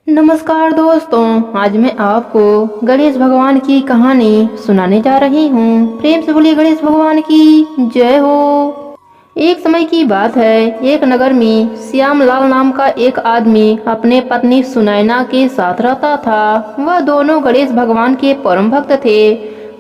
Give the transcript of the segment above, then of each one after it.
नमस्कार दोस्तों, आज मैं आपको गणेश भगवान की कहानी सुनाने जा रही हूँ। प्रेम से बोलिए गणेश भगवान की जय हो। एक समय की बात है, एक नगर में श्यामलाल नाम का एक आदमी अपने पत्नी सुनैना के साथ रहता था। वह दोनों गणेश भगवान के परम भक्त थे।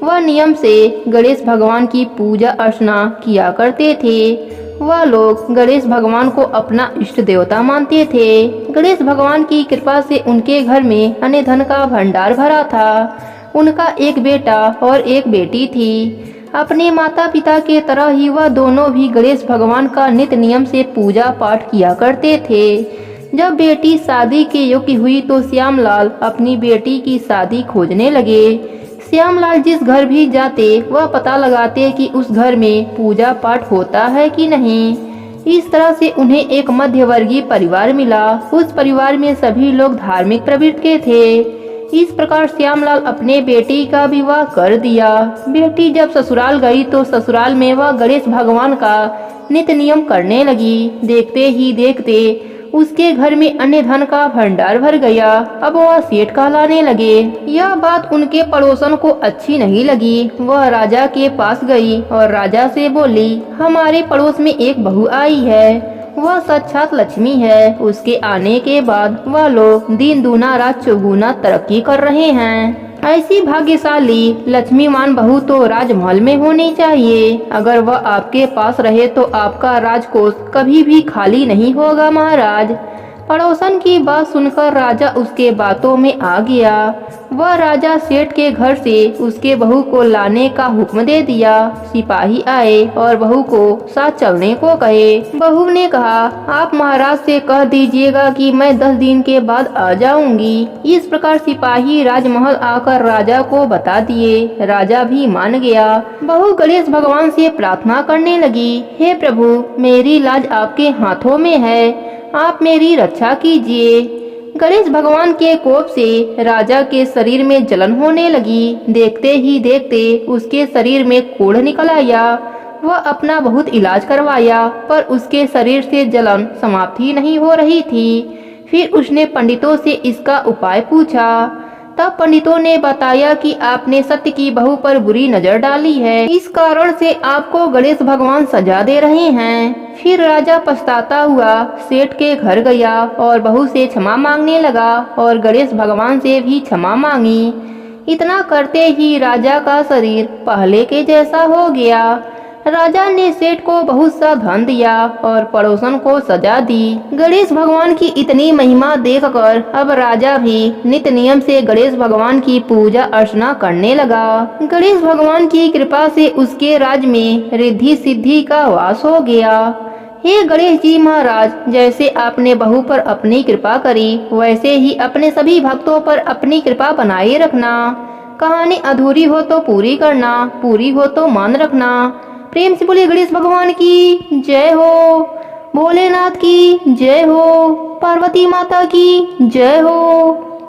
वह नियम से गणेश भगवान की पूजा अर्चना किया करते थे। वह लोग गणेश भगवान को अपना इष्ट देवता मानते थे। गणेश भगवान की कृपा से उनके घर में अन्न धन का भंडार भरा था। उनका एक बेटा और एक बेटी थी। अपने माता पिता के तरह ही वह दोनों भी गणेश भगवान का नित्य नियम से पूजा पाठ किया करते थे। जब बेटी शादी के योग्य हुई तो श्यामलाल अपनी बेटी की शादी खोजने लगे। श्यामलाल जिस घर भी जाते वह पता लगाते कि उस घर में पूजा पाठ होता है कि नहीं। इस तरह से उन्हें एक मध्यवर्गीय परिवार मिला। उस परिवार में सभी लोग धार्मिक प्रवृत्ति के थे। इस प्रकार श्यामलाल अपने बेटी का विवाह कर दिया। बेटी जब ससुराल गई तो ससुराल में वह गणेश भगवान का नित्य नियम करने लगी। देखते ही देखते उसके घर में अन्न धन का भंडार भर गया। अब वह सेठ कहलाने लगे। यह बात उनके पड़ोसन को अच्छी नहीं लगी। वह राजा के पास गई और राजा से बोली, हमारे पड़ोस में एक बहू आई है। वह साक्षात लक्ष्मी है। उसके आने के बाद वह लोग दिन दूना रात चौगुना तरक्की कर रहे हैं। ऐसी भाग्यशाली लक्ष्मीवान बहू तो राजमहल में होनी चाहिए। अगर वह आपके पास रहे तो आपका राजकोष कभी भी खाली नहीं होगा महाराज। पड़ोसन की बात सुनकर राजा उसके बातों में आ गया। वह राजा सेठ के घर से उसके बहू को लाने का हुक्म दे दिया। सिपाही आए और बहू को साथ चलने को कहे। बहू ने कहा, आप महाराज से कह दीजिएगा कि मैं 10 दिन के बाद आ जाऊंगी। इस प्रकार सिपाही राजमहल आकर राजा को बता दिए। राजा भी मान गया। बहू गणेश भगवान से प्रार्थना करने लगी, हे प्रभु, मेरी लाज आपके हाथों में है, आप मेरी रक्षा कीजिए। गणेश भगवान के कोप से राजा के शरीर में जलन होने लगी। देखते ही देखते उसके शरीर में कोढ़ निकल आया। वह अपना बहुत इलाज करवाया पर उसके शरीर से जलन समाप्त ही नहीं हो रही थी। फिर उसने पंडितों से इसका उपाय पूछा। तब पंडितों ने बताया कि आपने सत्य की बहू पर बुरी नजर डाली है। इस कारण से आपको गणेश भगवान सजा दे रहे हैं। फिर राजा पछताता हुआ सेठ के घर गया और बहू से क्षमा मांगने लगा और गणेश भगवान से भी क्षमा मांगी। इतना करते ही राजा का शरीर पहले के जैसा हो गया। राजा ने सेठ को बहुत सा धन दिया और पड़ोसन को सजा दी। गणेश भगवान की इतनी महिमा देखकर अब राजा भी नित्य नियम से गणेश भगवान की पूजा अर्चना करने लगा। गणेश भगवान की कृपा से उसके राज में रिद्धि सिद्धि का वास हो गया। हे गणेश जी महाराज, जैसे आपने बहू पर अपनी कृपा करी वैसे ही अपने सभी भक्तों पर अपनी कृपा बनाए रखना। कहानी अधूरी हो तो पूरी करना, पूरी हो तो मान रखना। प्रेम से बोलिए गणेश भगवान की जय हो। भोलेनाथ की जय हो। पार्वती माता की जय हो।